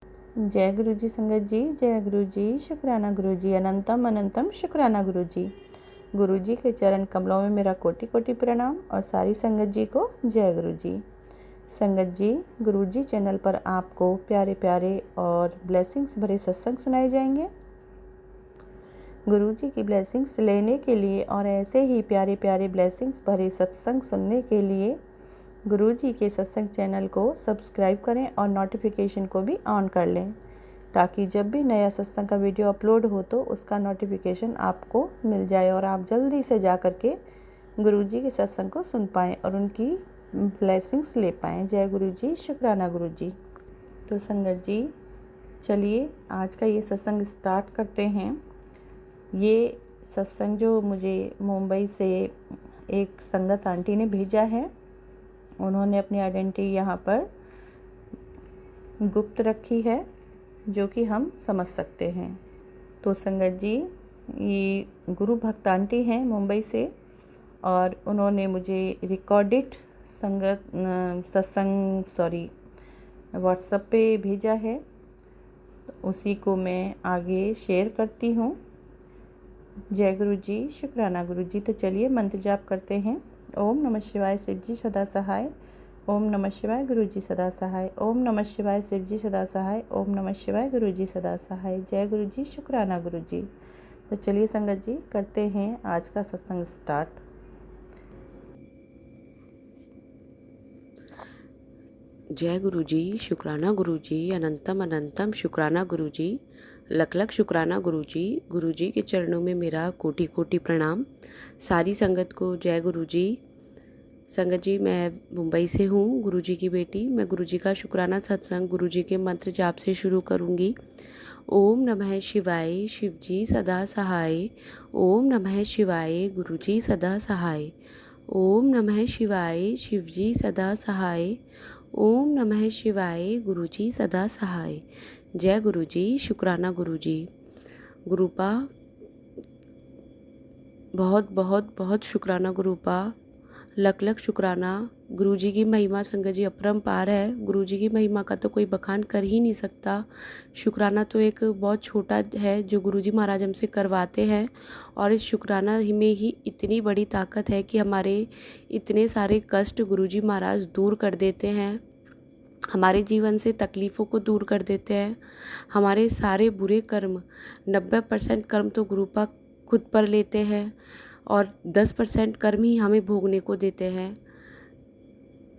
जय गुरु जी संगत जी, जय गुरु जी, शुक्राना गुरु जी, अनंतम अनंतम शुक्राना गुरु जी। गुरु जी के चरण कमलों में मेरा कोटि कोटि प्रणाम और सारी संगत जी को जय गुरु जी। संगत जी, गुरु जी चैनल पर आपको प्यारे प्यारे और ब्लेसिंग्स भरे सत्संग सुनाए जाएंगे। गुरु जी की ब्लेसिंग्स लेने के लिए और ऐसे ही प्यारे प्यारे ब्लेसिंग्स भरे सत्संग सुनने के लिए गुरु जी के सत्संग चैनल को सब्सक्राइब करें और नोटिफिकेशन को भी ऑन कर लें, ताकि जब भी नया सत्संग का वीडियो अपलोड हो तो उसका नोटिफिकेशन आपको मिल जाए और आप जल्दी से जा कर के गुरु जी के सत्संग को सुन पाएँ और उनकी ब्लेसिंग्स ले पाएँ। जय गुरु जी, शुक्राना गुरु जी। तो संगत जी, चलिए आज का ये सत्संग स्टार्ट करते हैं। ये सत्संग जो मुझे मुंबई से एक संगत आंटी ने भेजा है, उन्होंने अपनी आइडेंटिटी यहाँ पर गुप्त रखी है, जो कि हम समझ सकते हैं। तो संगत जी, ये गुरु भक्त आंटी हैं मुंबई से और उन्होंने मुझे रिकॉर्डेड सत्संग व्हाट्सएप पे भेजा है। तो उसी को मैं आगे शेयर करती हूँ। जय गुरु जी, शुक्राना गुरु जी। तो चलिए मंत्र जाप करते हैं। ओम नमः शिवाय, शिव जी सदा सहाय। ओम नमः शिवाय, गुरु जी सदा सहाय। ओम नमः शिवाय, शिव जी सदा सहाय। ओम नमः शिवाय, गुरु जी सदा सहाय। जय गुरु जी, शुक्राना गुरु जी। तो चलिए संगत जी, करते हैं आज का सत्संग स्टार्ट। जय गुरु जी, शुक्राना गुरु जी, अनंतम अनंतम शुक्राना गुरु जी, लख लख शुक्राना गुरु जी। गुरु जी के चरणों में मेरा कोटि कोटि प्रणाम। सारी संगत को जय गुरु जी। संगत जी, मैं मुंबई से हूँ, गुरु जी की बेटी। मैं गुरु जी का शुक्राना सत्संग गुरु जी के मंत्र जाप से शुरू करूँगी। ओम नमः शिवाय, शिव जी सदा सहाय। ओम नमः शिवाय, गुरु जी सदा सहाय। ओम नमः शिवाय, शिव जी सदा सहाय। ओम नमः शिवाय, गुरु जी सदा सहाय। जय गुरु जी, शुक्राना गुरु जी। गुरुपा, बहुत बहुत बहुत शुक्राना गुरुपा, लख लख शुक्राना। गुरु जी की महिमा संगत जी अपरंपार है। गुरु जी की महिमा का तो कोई बखान कर ही नहीं सकता। शुक्राना तो एक बहुत छोटा है जो गुरु जी महाराज हमसे करवाते हैं, और इस शुक्राना में ही इतनी बड़ी ताकत है कि हमारे इतने सारे कष्ट गुरु जी महाराज दूर कर देते हैं, हमारे जीवन से तकलीफ़ों को दूर कर देते हैं। हमारे सारे बुरे कर्म, 90% कर्म तो गुरुपा खुद पर लेते हैं और 10% कर्म ही हमें भोगने को देते हैं।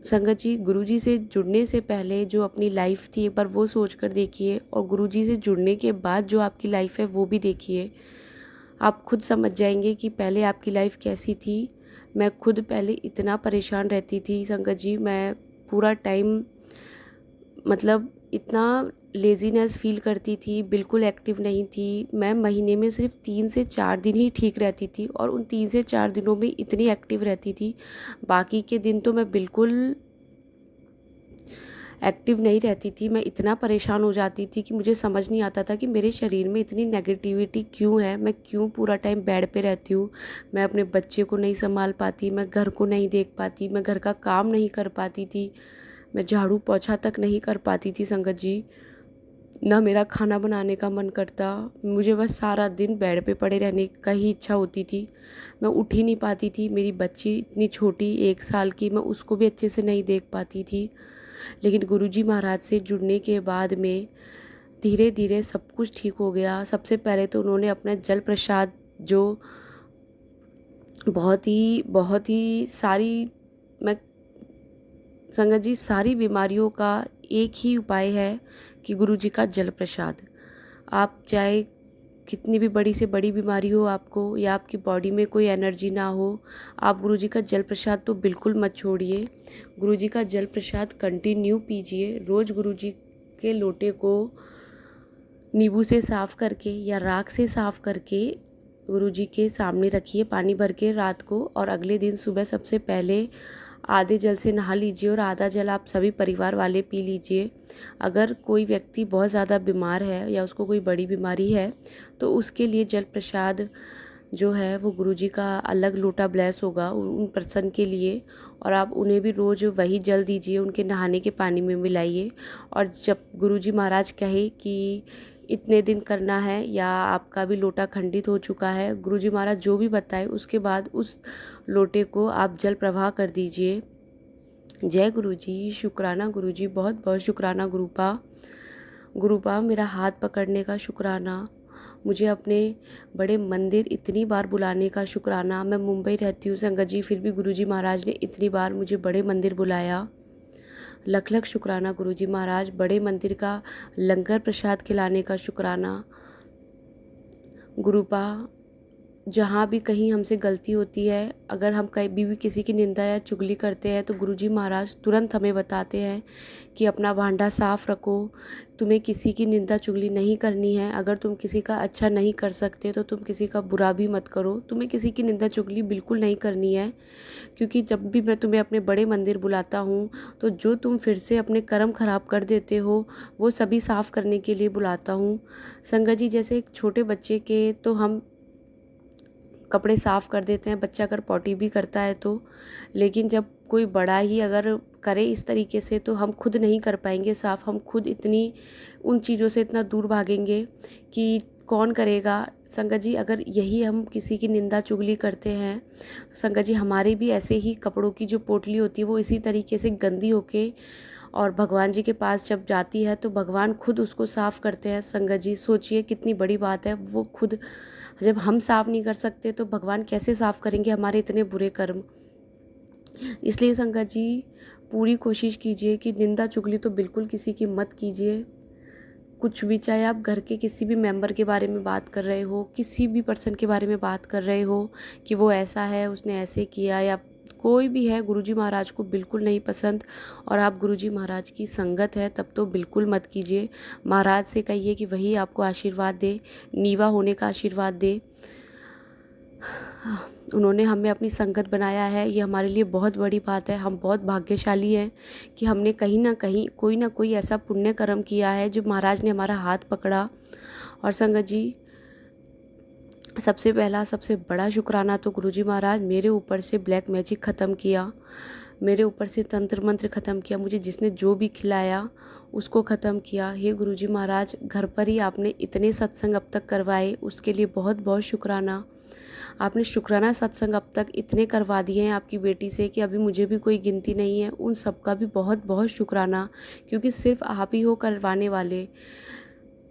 संगत जी, गुरुजी से जुड़ने से पहले जो अपनी लाइफ थी एक बार वो सोच कर देखिए, और गुरुजी से जुड़ने के बाद जो आपकी लाइफ है वो भी देखिए। आप खुद समझ जाएंगे कि पहले आपकी लाइफ कैसी थी। मैं खुद पहले इतना परेशान रहती थी संगत जी, मैं पूरा टाइम मतलब इतना लेज़ीनेस फील करती थी, बिल्कुल एक्टिव नहीं थी। मैं महीने में सिर्फ 3 से 4 दिन ही ठीक रहती थी, और उन 3 से 4 दिनों में इतनी एक्टिव रहती थी। बाकी के दिन तो मैं बिल्कुल एक्टिव नहीं रहती थी। मैं इतना परेशान हो जाती थी कि मुझे समझ नहीं आता था कि मेरे शरीर में इतनी नेगेटिविटी क्यों है, मैं क्यों पूरा टाइम बेड पे रहती हूँ। मैं अपने बच्चे को नहीं संभाल पाती, मैं घर को नहीं देख पाती, मैं घर का काम नहीं कर पाती थी, मैं झाड़ू पोछा तक नहीं कर पाती थी संगत जी। ना मेरा खाना बनाने का मन करता, मुझे बस सारा दिन बेड पे पड़े रहने का ही इच्छा होती थी। मैं उठ ही नहीं पाती थी। मेरी बच्ची इतनी छोटी 1 साल की, मैं उसको भी अच्छे से नहीं देख पाती थी। लेकिन गुरुजी महाराज से जुड़ने के बाद में धीरे धीरे सब कुछ ठीक हो गया। सबसे पहले तो उन्होंने अपना जल प्रसाद, जो बहुत ही सारी, मैं संगत जी, सारी बीमारियों का एक ही उपाय है कि गुरु जी का जल प्रसाद। आप चाहे कितनी भी बड़ी से बड़ी बीमारी हो आपको, या आपकी बॉडी में कोई एनर्जी ना हो, आप गुरु जी का जल प्रसाद तो बिल्कुल मत छोड़िए। गुरु जी का जल प्रसाद कंटिन्यू पीजिए। रोज़ गुरु जी के लोटे को नींबू से साफ़ करके या राख से साफ़ करके गुरु जी के सामने रखिए पानी भर के रात को, और अगले दिन सुबह सबसे पहले आधे जल से नहा लीजिए और आधा जल आप सभी परिवार वाले पी लीजिए। अगर कोई व्यक्ति बहुत ज़्यादा बीमार है या उसको कोई बड़ी बीमारी है तो उसके लिए जल प्रसाद जो है वो गुरुजी का अलग लोटा ब्लेस होगा उन पर्सन के लिए, और आप उन्हें भी रोज़ वही जल दीजिए, उनके नहाने के पानी में मिलाइए। और जब गुरुजी महाराज कहे कि इतने दिन करना है या आपका भी लोटा खंडित हो चुका है, गुरुजी महाराज जो भी बताए उसके बाद उस लोटे को आप जल प्रवाह कर दीजिए। जय गुरुजी, शुक्राना गुरुजी, बहुत बहुत शुक्राना गुरुपा। गुरुपा मेरा हाथ पकड़ने का शुक्राना, मुझे अपने बड़े मंदिर इतनी बार बुलाने का शुक्राना। मैं मुंबई रहती हूँ संगत जी, फिर भी गुरुजी महाराज ने इतनी बार मुझे बड़े मंदिर बुलाया। लख लख शुक्राना गुरुजी महाराज, बड़े मंदिर का लंगर प्रसाद खिलाने का शुक्राना। गुरुपा जहाँ भी कहीं हमसे गलती होती है, अगर हम कहीं भी किसी की निंदा या चुगली करते हैं तो गुरुजी महाराज तुरंत हमें बताते हैं कि अपना भांडा साफ रखो, तुम्हें किसी की निंदा चुगली नहीं करनी है। अगर तुम किसी का अच्छा नहीं कर सकते तो तुम किसी का बुरा भी मत करो, तुम्हें किसी की निंदा चुगली बिल्कुल नहीं करनी है। क्योंकि जब भी मैं तुम्हें अपने बड़े मंदिर बुलाता हूँ तो जो तुम फिर से अपने कर्म खराब कर देते हो वो सभी साफ़ करने के लिए बुलाता हूँ। संगत जी, जैसे एक छोटे बच्चे के तो हम कपड़े साफ़ कर देते हैं, बच्चा अगर पॉटी भी करता है तो, लेकिन जब कोई बड़ा ही अगर करे इस तरीके से तो हम खुद नहीं कर पाएंगे साफ़। हम खुद इतनी उन चीज़ों से इतना दूर भागेंगे कि कौन करेगा। संगत जी, अगर यही हम किसी की निंदा चुगली करते हैं तो संगत जी हमारे भी ऐसे ही कपड़ों की जो पोटली होती है वो इसी तरीके से गंदी होके और भगवान जी के पास जब जाती है तो भगवान खुद उसको साफ़ करते हैं। संगत जी सोचिए कितनी बड़ी बात है, वो खुद जब हम साफ़ नहीं कर सकते तो भगवान कैसे साफ़ करेंगे हमारे इतने बुरे कर्म। इसलिए संगत जी पूरी कोशिश कीजिए कि निंदा चुगली तो बिल्कुल किसी की मत कीजिए। कुछ भी, चाहे आप घर के किसी भी मेंबर के बारे में बात कर रहे हो, किसी भी पर्सन के बारे में बात कर रहे हो कि वो ऐसा है, उसने ऐसे किया, या कोई भी है, गुरुजी महाराज को बिल्कुल नहीं पसंद और आप गुरुजी महाराज की संगत है तब तो बिल्कुल मत कीजिए। महाराज से कहिए कि वही आपको आशीर्वाद दे, नीवा होने का आशीर्वाद दे। उन्होंने हमें अपनी संगत बनाया है, ये हमारे लिए बहुत बड़ी बात है। हम बहुत भाग्यशाली हैं कि हमने कहीं ना कोई ऐसा पुण्य कर्म किया है जो महाराज ने हमारा हाथ पकड़ा। और संगत जी सबसे पहला सबसे बड़ा शुक्राना तो गुरुजी महाराज, मेरे ऊपर से ब्लैक मैजिक ख़त्म किया, मेरे ऊपर से तंत्र मंत्र ख़त्म किया, मुझे जिसने जो भी खिलाया उसको ख़त्म किया। हे गुरुजी महाराज, घर पर ही आपने इतने सत्संग अब तक करवाए, उसके लिए बहुत बहुत शुक्राना। आपने शुक्राना सत्संग अब तक इतने करवा दिए हैं आपकी बेटी से कि अभी मुझे भी कोई गिनती नहीं है। उन सब का भी बहुत बहुत शुक्राना, क्योंकि सिर्फ आप ही हो करवाने वाले।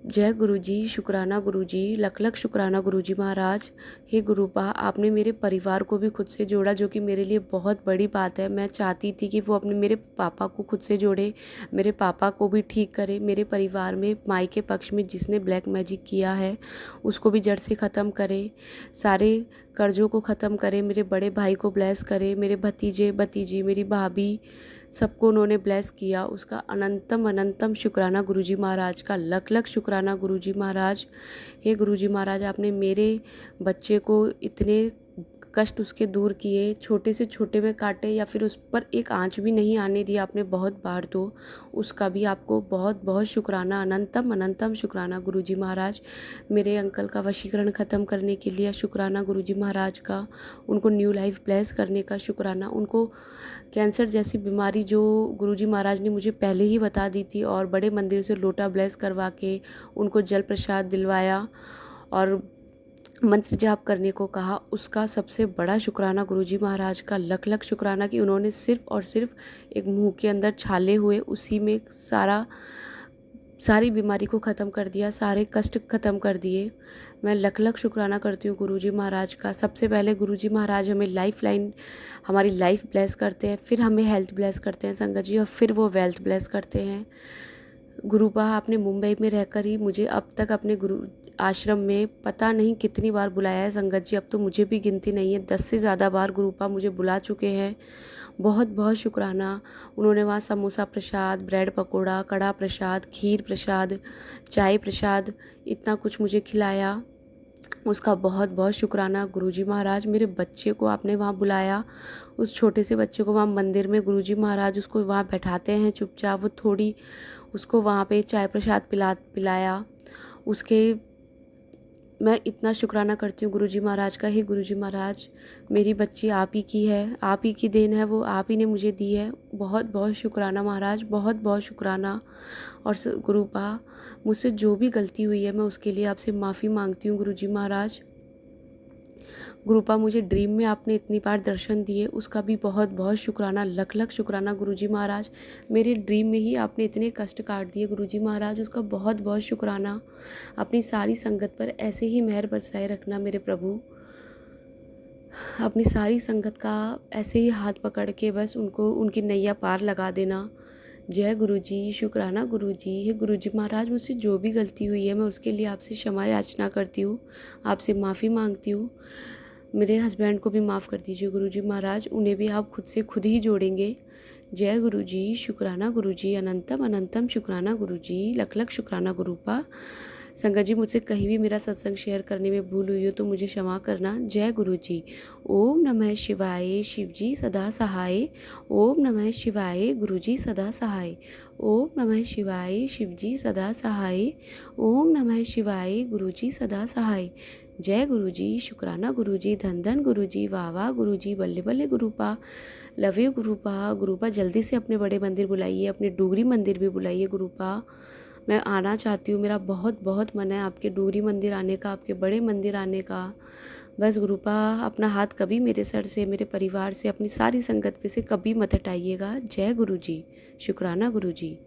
जय गुरुजी, शुक्राना गुरुजी, लख लख शुक्राना गुरुजी महाराज। हे गुरुपा, आपने मेरे परिवार को भी खुद से जोड़ा, जो कि मेरे लिए बहुत बड़ी बात है। मैं चाहती थी कि वो अपने मेरे पापा को खुद से जोड़े, मेरे पापा को भी ठीक करे, मेरे परिवार में माई के पक्ष में जिसने ब्लैक मैजिक किया है उसको भी जड़ से ख़त्म करे, सारे कर्जों को ख़त्म करे, मेरे बड़े भाई को ब्लेस करे, मेरे भतीजे भतीजी, मेरी भाभी, सबको उन्होंने ब्लेस किया। उसका अनंतम अनंतम शुक्राना गुरुजी महाराज का, लख लख शुक्राना गुरुजी महाराज। हे गुरुजी महाराज, आपने मेरे बच्चे को इतने कष्ट उसके दूर किए, छोटे से छोटे में काटे या फिर उस पर एक आंच भी नहीं आने दिया आपने बहुत बार, तो उसका भी आपको बहुत बहुत शुक्राना, अनंतम अनंतम शुक्राना गुरुजी महाराज। मेरे अंकल का वशीकरण ख़त्म करने के लिए शुक्राना गुरुजी महाराज का, उनको न्यू लाइफ ब्लेस करने का शुक्राना। उनको कैंसर जैसी बीमारी जो गुरुजी महाराज ने मुझे पहले ही बता दी थी और बड़े मंदिर से लोटा ब्लेस करवा के उनको जल प्रसाद दिलवाया और मंत्र जाप करने को कहा, उसका सबसे बड़ा शुक्राना गुरुजी महाराज का, लख लख शुक्राना कि उन्होंने सिर्फ़ और सिर्फ एक मुंह के अंदर छाले हुए उसी में सारी बीमारी को ख़त्म कर दिया, सारे कष्ट ख़त्म कर दिए। मैं लख लख शुक्राना करती हूँ गुरुजी महाराज का। सबसे पहले गुरुजी महाराज हमें लाइफ लाइन, हमारी लाइफ ब्लेस करते हैं, फिर हमें हेल्थ ब्लेस करते हैं संगत जी, और फिर वो वेल्थ ब्लेस करते हैं। गुरुपा, आपने मुंबई में रहकर ही मुझे अब तक अपने गुरु आश्रम में पता नहीं कितनी बार बुलाया है संगत जी, अब तो मुझे भी गिनती नहीं है, 10 से ज़्यादा बार गुरुपा मुझे बुला चुके हैं। बहुत बहुत शुक्राना। उन्होंने वहाँ समोसा प्रसाद, ब्रेड पकोड़ा, कड़ा प्रसाद, खीर प्रसाद, चाय प्रसाद, इतना कुछ मुझे खिलाया, उसका बहुत बहुत शुक्राना गुरुजी महाराज। मेरे बच्चे को आपने वहाँ बुलाया, उस छोटे से बच्चे को वहाँ मंदिर में गुरुजी महाराज उसको वहाँ बैठाते हैं चुपचाप, वो थोड़ी उसको वहाँ पे चाय प्रसाद पिलाया, उसके मैं इतना शुक्राना करती हूँ गुरुजी महाराज का। ही गुरुजी महाराज, मेरी बच्ची आप ही की है, आप ही की देन है, वो आप ही ने मुझे दी है। बहुत बहुत शुक्राना महाराज, बहुत बहुत शुक्राना। और गुरुपा, मुझसे जो भी गलती हुई है मैं उसके लिए आपसे माफ़ी मांगती हूँ गुरुजी महाराज। गुरुपा, मुझे ड्रीम में आपने इतनी बार दर्शन दिए, उसका भी बहुत बहुत शुक्राना, लख लख शुक्राना गुरुजी महाराज। मेरे ड्रीम में ही आपने इतने कष्ट काट दिए गुरुजी महाराज, उसका बहुत बहुत शुक्राना। अपनी सारी संगत पर ऐसे ही मेहर बरसाए रखना मेरे प्रभु। अपनी सारी संगत का ऐसे ही हाथ पकड़ के बस उनको उनकी नैया पार लगा देना। जय गुरुजी, शुक्राना गुरुजी। हे गुरुजी महाराज, मुझसे जो भी गलती हुई है मैं उसके लिए आपसे क्षमा याचना करती हूँ, आपसे माफ़ी मांगती हूँ। मेरे हस्बैंड को भी माफ़ कर दीजिए गुरुजी महाराज, उन्हें भी आप खुद से खुद ही जोड़ेंगे। जय गुरुजी, शुक्राना गुरुजी, अनंतम अनंतम शुक्राना गुरुजी, लख लख शुक्राना गुरुपा। संगत जी, मुझसे कहीं भी मेरा सत्संग शेयर करने में भूल हुई हो तो मुझे क्षमा करना। जय गुरुजी। ओम नमः शिवाय, शिवजी सदा सहाय। ओम नमः शिवाय, गुरुजी सदा सहाय। ओम नमः शिवाय, शिवजी सदा सहाय। ओम नमः शिवाय, गुरुजी सदा सहाय। जय गुरुजी, शुक्राना गुरुजी, धन धन गुरुजी, वाह वाह गुरुजी, बल्ले बल्ले गुरुपा। Love you गुरुपा। गुरुपा, जल्दी से अपने बड़े मंदिर बुलाइए, अपने डूगरी मंदिर भी बुलाइए गुरुपा। मैं आना चाहती हूँ, मेरा बहुत बहुत मन है आपके डूगरी मंदिर आने का, आपके बड़े मंदिर आने का। बस गुरुपा, अपना हाथ कभी मेरे सर से, मेरे परिवार से, अपनी सारी संगत पे से कभी मत हटाइएगा। जय गुरुजी, शुक्राना गुरुजी।